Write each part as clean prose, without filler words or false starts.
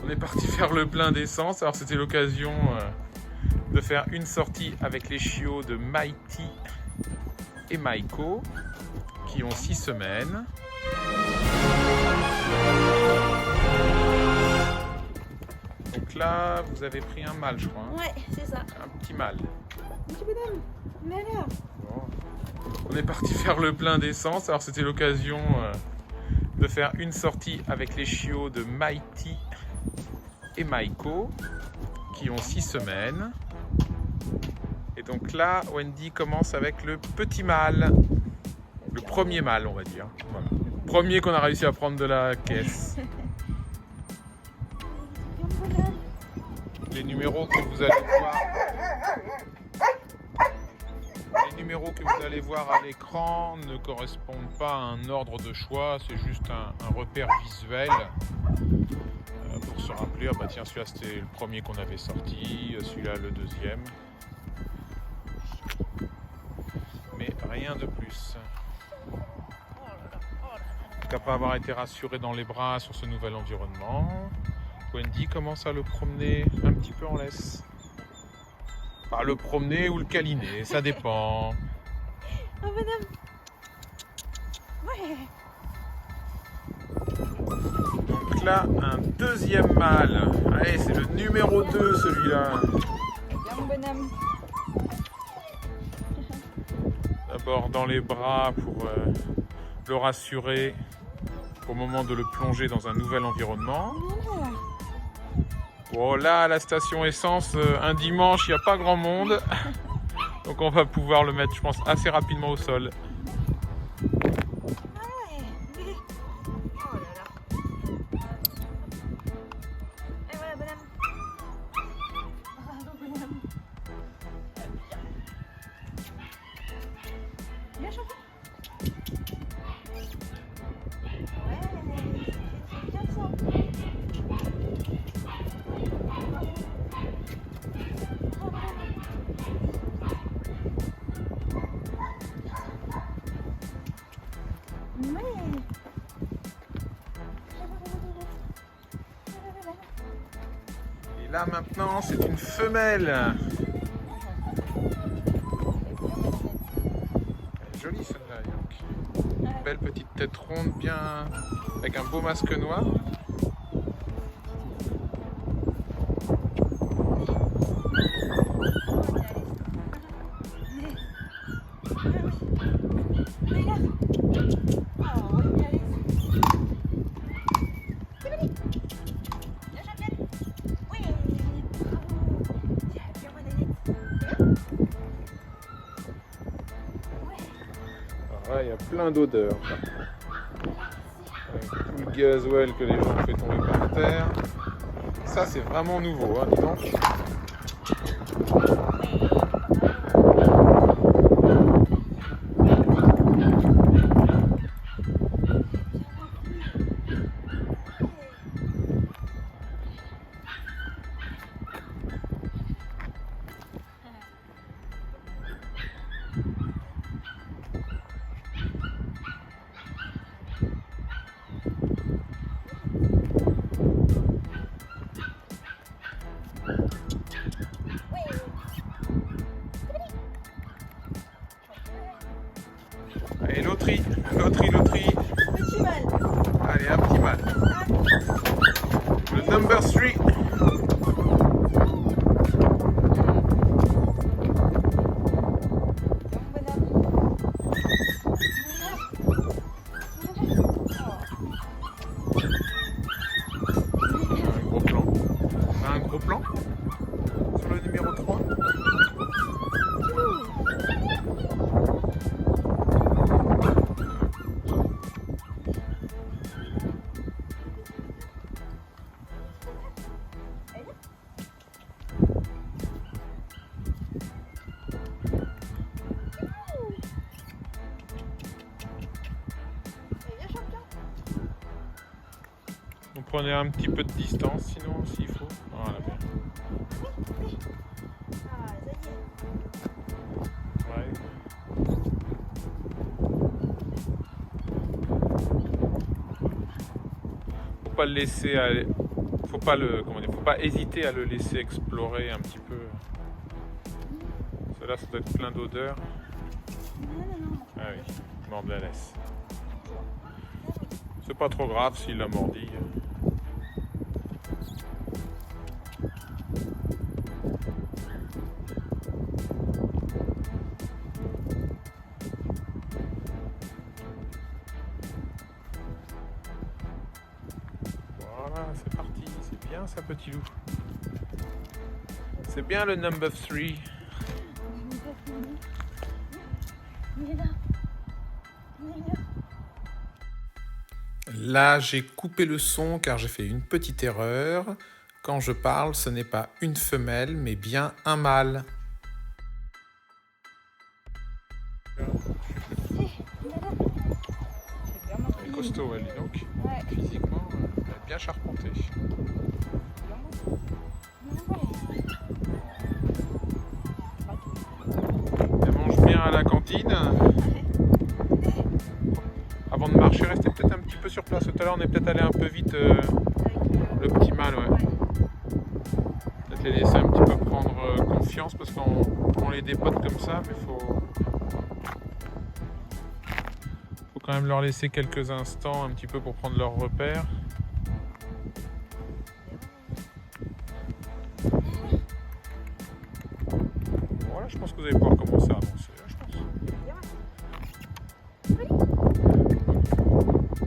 On est parti faire le plein d'essence. Alors c'était l'occasion de faire une sortie avec les chiots de Mighty et Maiko qui ont 6 semaines. Donc là, vous avez pris un mâle, je crois. Hein. Ouais, c'est ça. Un petit mâle. Petit bonhomme, mais alors Bon. On est parti faire le plein d'essence. Alors c'était l'occasion de faire une sortie avec les chiots de Mighty et Maiko qui ont 6 semaines. Et donc là, Wendy commence avec le petit mâle. Le premier mâle, on va dire. Voilà. Premier qu'on a réussi à prendre de la caisse. Les numéros que vous allez voir. Les numéros que vous allez voir à l'écran ne correspondent pas à un ordre de choix, c'est juste un repère visuel pour se rappeler, ah bah tiens, celui-là c'était le premier qu'on avait sorti, celui-là le deuxième. Mais rien de plus. Donc après avoir été rassuré dans les bras sur ce nouvel environnement, Wendy commence à le promener un petit peu en laisse. Enfin, le promener ou le câliner, ça dépend. Oh madame. Ouais. Donc là, un deuxième mâle. Allez, c'est le numéro 2 celui-là. Bien mon bonhomme. D'abord dans les bras pour le rassurer au moment de le plonger dans un nouvel environnement. Bon, là, à la station essence, un dimanche, il n'y a pas grand monde. Donc on va pouvoir le mettre, je pense, assez rapidement au sol. Et voilà bonhomme. Bravo bonhomme. Bien champion. Ouais, c'est bien ça. Et là maintenant, c'est une femelle. Elle est jolie celle-là, donc. Une belle petite tête ronde, bien avec un beau masque noir. Alors là, il y a plein d'odeurs. Avec tout le gasoil que les gens ont fait tomber par terre. Ça, c'est vraiment nouveau, hein, dis donc. Allez, loterie. Petit mâle. Allez, un petit mâle. Le number 3. Un gros plan sur le numéro 3. Vous prenez un petit peu de distance sinon s'il faut. Voilà, bien. Ouais. Faut pas le laisser aller. faut pas faut pas hésiter à le laisser explorer un petit peu. Cela, ça doit être plein d'odeurs. Non. Ah oui, mord de la laisse. C'est pas trop grave s'il l'a mordi. Voilà, c'est parti. C'est bien ça, petit loup. C'est bien le number 3. Il est là. Là, j'ai coupé le son car j'ai fait une petite erreur. Quand je parle, ce n'est pas une femelle, mais bien un mâle. Elle est costaud, elle, dis donc. Ouais. Physiquement, elle est bien charpentée. Elle mange bien à la cantine. Avant de marcher, restez peut-être un petit peu sur place. Tout à l'heure, on est peut-être allé un peu vite. Le petit mâle, ouais. Peut-être les laisser un petit peu prendre confiance parce qu'on les dépote comme ça, mais faut quand même leur laisser quelques instants un petit peu pour prendre leur repère. Voilà, je pense que vous allez pouvoir commencer à avancer. Là, je pense.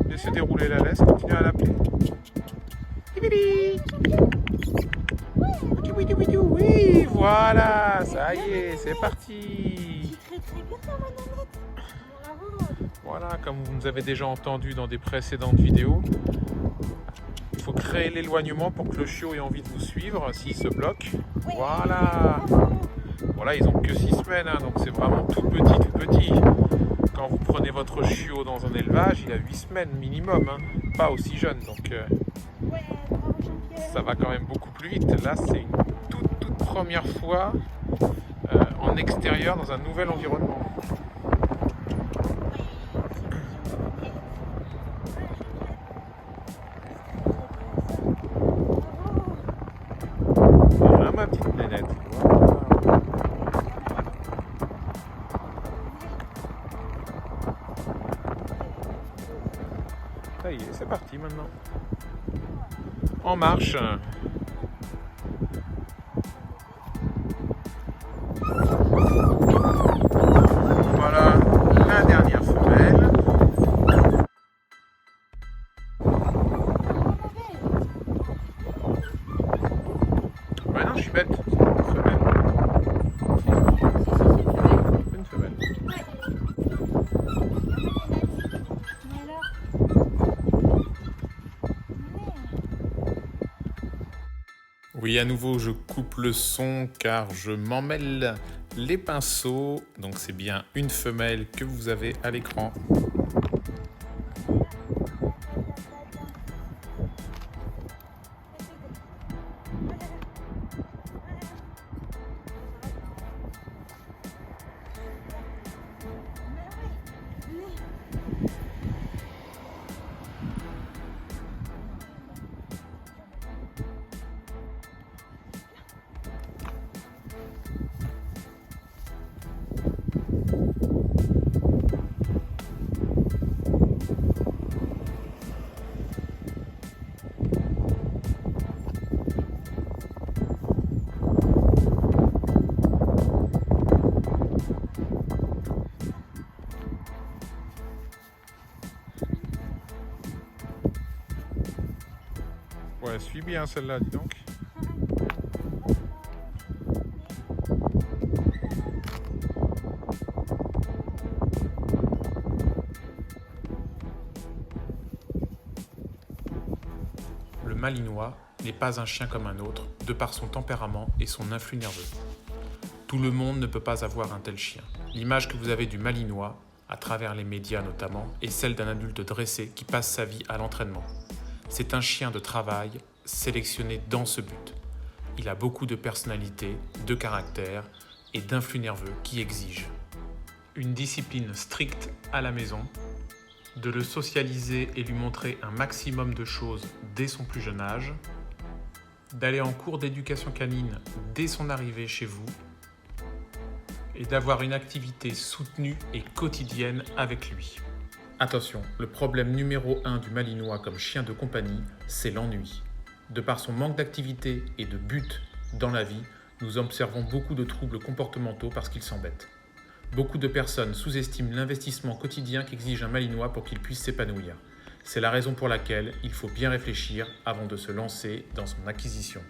Laissez dérouler la laisse, continuez à l'appeler. Oui, voilà, ça y est, c'est parti. Voilà, comme vous nous avez déjà entendu dans des précédentes vidéos, il faut créer l'éloignement pour que le chiot ait envie de vous suivre s'il se bloque. Voilà. Voilà, ils ont que 6 semaines, hein, donc c'est vraiment tout petit. Quand vous prenez votre chiot dans un élevage, il a 8 semaines minimum, hein, pas aussi jeune, donc ça va quand même beaucoup plus vite. Là, c'est une toute première fois en extérieur dans un nouvel environnement. Voilà ma petite nénette. Voilà. Ça y est, c'est parti maintenant. En marche. Voilà la dernière femelle. Ouais, non, je suis bête. C'est une femelle. Une femelle. Oui, à nouveau, je coupe le son car je m'emmêle les pinceaux. Donc, c'est bien une femelle que vous avez à l'écran. Ouais, suis bien celle-là, dis donc. Le Malinois n'est pas un chien comme un autre, de par son tempérament et son influx nerveux. Tout le monde ne peut pas avoir un tel chien. L'image que vous avez du Malinois, à travers les médias notamment, est celle d'un adulte dressé qui passe sa vie à l'entraînement. C'est un chien de travail sélectionné dans ce but. Il a beaucoup de personnalité, de caractère et d'influx nerveux qui exigent une discipline stricte à la maison, de le socialiser et lui montrer un maximum de choses dès son plus jeune âge, d'aller en cours d'éducation canine dès son arrivée chez vous et d'avoir une activité soutenue et quotidienne avec lui. Attention, le problème numéro 1 du Malinois comme chien de compagnie, c'est l'ennui. De par son manque d'activité et de but dans la vie, nous observons beaucoup de troubles comportementaux parce qu'il s'embête. Beaucoup de personnes sous-estiment l'investissement quotidien qu'exige un Malinois pour qu'il puisse s'épanouir. C'est la raison pour laquelle il faut bien réfléchir avant de se lancer dans son acquisition.